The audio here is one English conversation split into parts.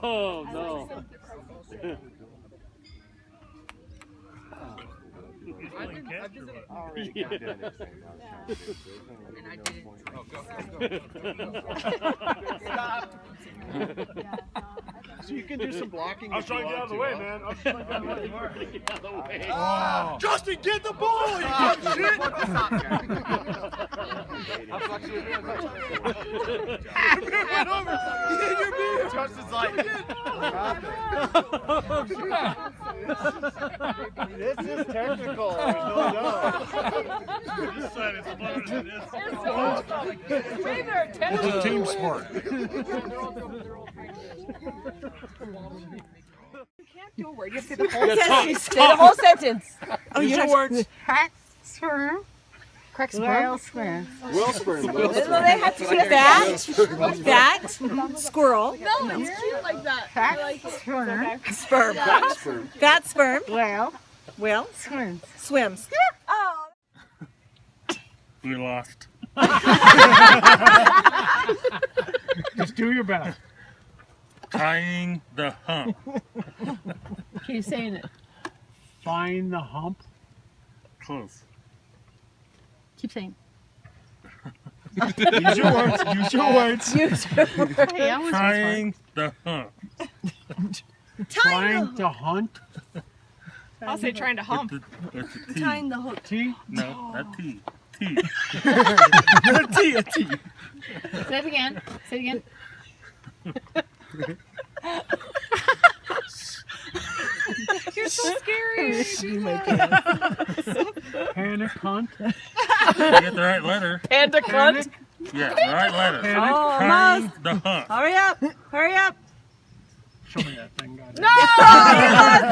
Oh no. So you can do some blocking. I was trying to get out of the way, man. I was trying to get out of the way. Oh. Justin, get the ball! You dumb shit! Went over. You're being. Justin's like. This is technical. There's no doubt. This side is funner than this. It's a team sport. You can't do a word. You have to say the whole sentence. Say the whole sentence. Oh, you have words. Correct sperm. Wellspring. They have to say fat, squirrel. No, it's cute like that. Sperm. Fat sperm. Whale. Swims. Oh. We lost. Just do your best. Tying the hump. Keep saying it. Find the hump. Close. Keep saying. Use your words. Use your words. Hey, that was Tying the hump. Trying to hunt. I'll say trying to hump. That's a T. Tying the hook. T. No, that T. T. A T. Say it again. Say it again. You're so scary. Panic hunt. You get the right letter. Panda cunt. Yeah, the right letter. Panic. Oh, Tying the hump. Hurry up. Hurry up. Show me that thing, guys. No!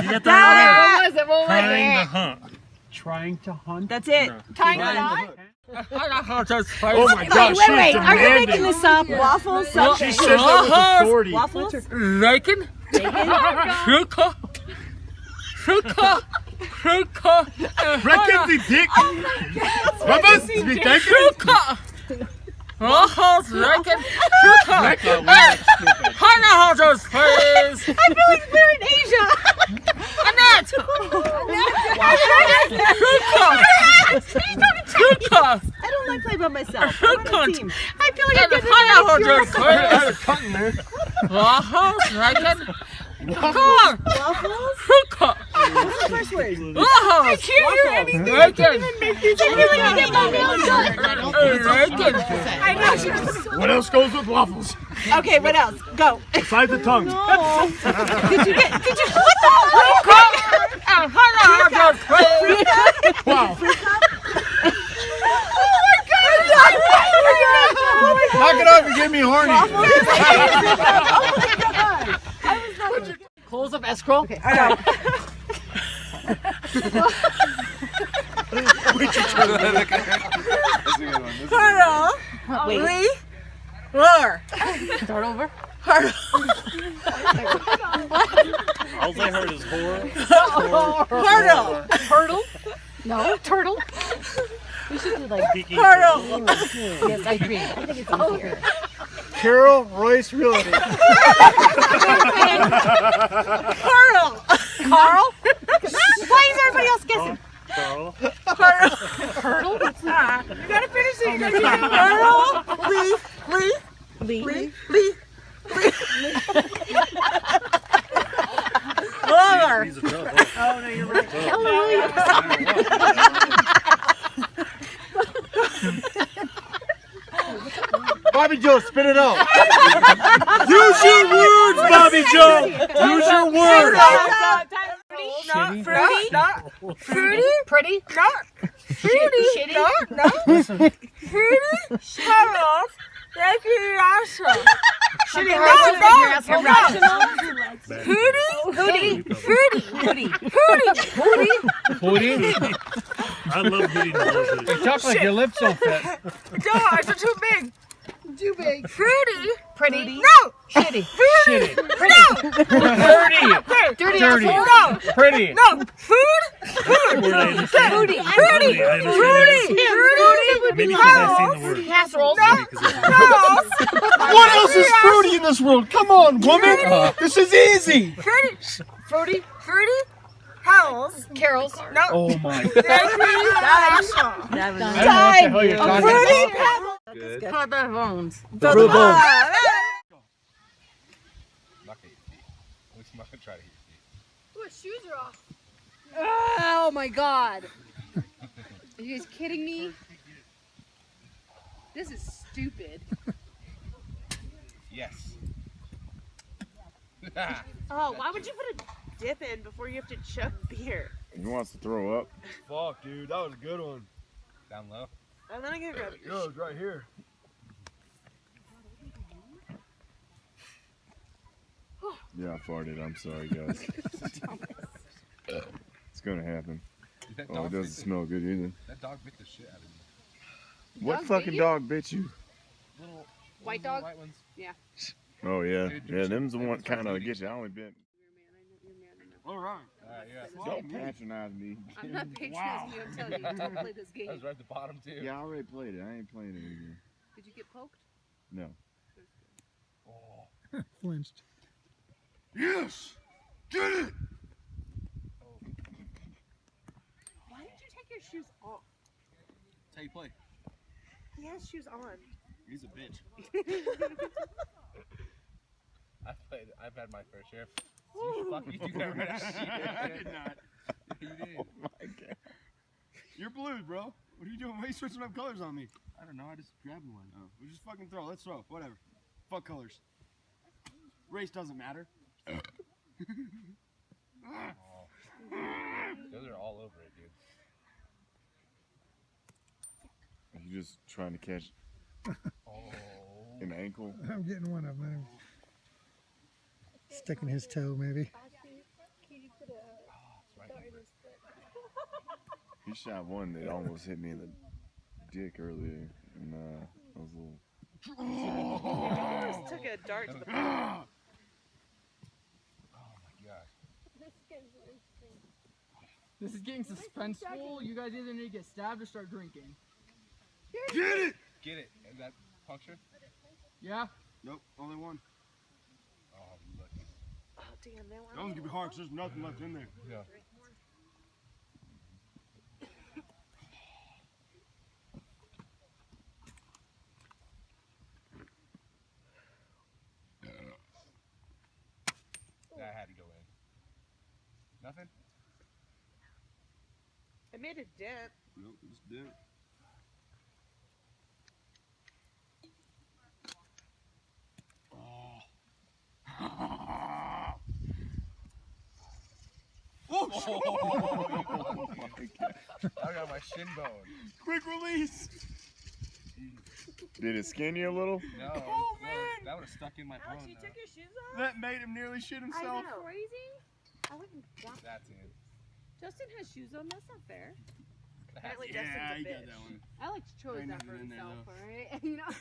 You get the right What was it? What letter. was Tying the it? hump. Trying to hunt. That's it. No. Tying the Tying knot. Oh my gosh, Wait, she's are you making demanding. this up? Waffles. She Something. says that with authority. Waffles. Bacon. Sugar. Sugar. Sugar. Reckon the dick. Brothers, we take sugar. Waffles, reckon. Sugar. Honey, please. I feel like we're in Asia. Annette. Sugar. I don't like playing by myself. I'm on a team. I feel like I'm getting I had a cut in there. Waffles, reckon. waffles. Sugar. What's the first word? Waffles. I can't hear anything. Reckon. I feel like I get my nails done. I know. What else goes with waffles? Okay, what else? Go. Besides the tongue. Did you what the hell? Wow. Oh my God. Knock it off and get me horny. Oh my God. Close up escrow. Okay, I know. Wait. Roar. Start over. All I heard is horror. Hurdle. Hurdle. No. Turtle. We should do like. Hurdle. Yes, I agree. I think it's easier. Carol Royce Realty. Hurdle. Carl. Why is everybody else guessing? Carl. Hurdle. Hurdle. You gotta finish it. You gotta finish it. Hurdle. Leaf. Lower. He's a tough one. Oh no, you're right. Bobby Joe, spit it out. Use your words, Bobby Joe. Use your words. Not fruity. Not fruity. Pretty. Not fruity. Shitty. Not fruity. Shut off. Like your asshole. Shitty. I love hitting the horses. You talk like your lips don't fit. No, it's too big. Too big. Fruity. Pretty. No. Shitty. Shitty. Pretty. Dirty. Dirty. Dirty. asshole. No. Pretty. No. Food. Fruity. Fruity. Fruity. Fruity. Maybe because I've seen the word. Casserole. Maybe 'cause I've seen the word. No. What else is fruity in this world? Come on, woman. This is easy. Fruity. Fruity. Fruity. Hell's. Carol's. No. Oh my. Thank you. I don't know what the hell you're talking Fruity about. Pebbles. Good. For the bones. For the bones. Try to hit Ooh, his shoes are off. Oh my god. Are you guys kidding me? This is stupid. Yes. Oh, why would you put a dip in before you have to chug beer? He wants to throw up. Fuck, dude, that was a good one. Down low. And then I can grab Yo, it's right here. Yeah, I farted. I'm sorry, guys. It's gonna happen. That Oh, dog it bit doesn't smell good either. That dog bit the shit out of me. What Dog fucking bit you? dog bit you? Little White little dog? White ones. Oh yeah, Dude, yeah. Them's the one kind of get you. I only bit. All right. Yeah. Don't patronize me. I'm not patronizing you, I'm telling you, don't play this That game. was right at the bottom too. Yeah, I already played it. I ain't playing it again. Did you get poked? No. Flinched. Yes. Get it. Why did you take your shoes off? That's how you play. He has shoes on. He's a bitch. I've had my fair share. You fucking do that right out. I did not. You did. Oh my god. You're blues, bro. What are you doing? Why are you switching up colors on me? I don't know. I just grabbed one. Oh, we'll just fucking throw. Let's throw. Whatever. Fuck colors. Race doesn't matter. Those are all over it, dude. You just trying to catch an ankle? I'm getting one of them. Sticking his toe, maybe. He shot one that almost hit me in the dick earlier, and I was a little. Just took a dart to the Oh my god. This is getting suspenseful. You guys either need to get stabbed or start drinking. Get it! Get it. Is that puncture? Yeah? Nope, only one. Oh, you lucky. Oh, damn, they want That one's gonna be hard because there's nothing left in there. Yeah. That had to go in. Nothing? I made a dent. Nope, it's dead. Oh my god. I got my shin bone. Quick release! Did it skin you a little? No. Oh, no, man. that would have stuck in my Oh, bone. she took your shoes off? That made him nearly shit himself. know. Crazy? I wouldn't got That's in. Justin has shoes on, that's not fair. Apparently Yeah, Justin's a he bitch. got that one. Alex chose Ain't that for nothing in there, himself, though. alright? You know?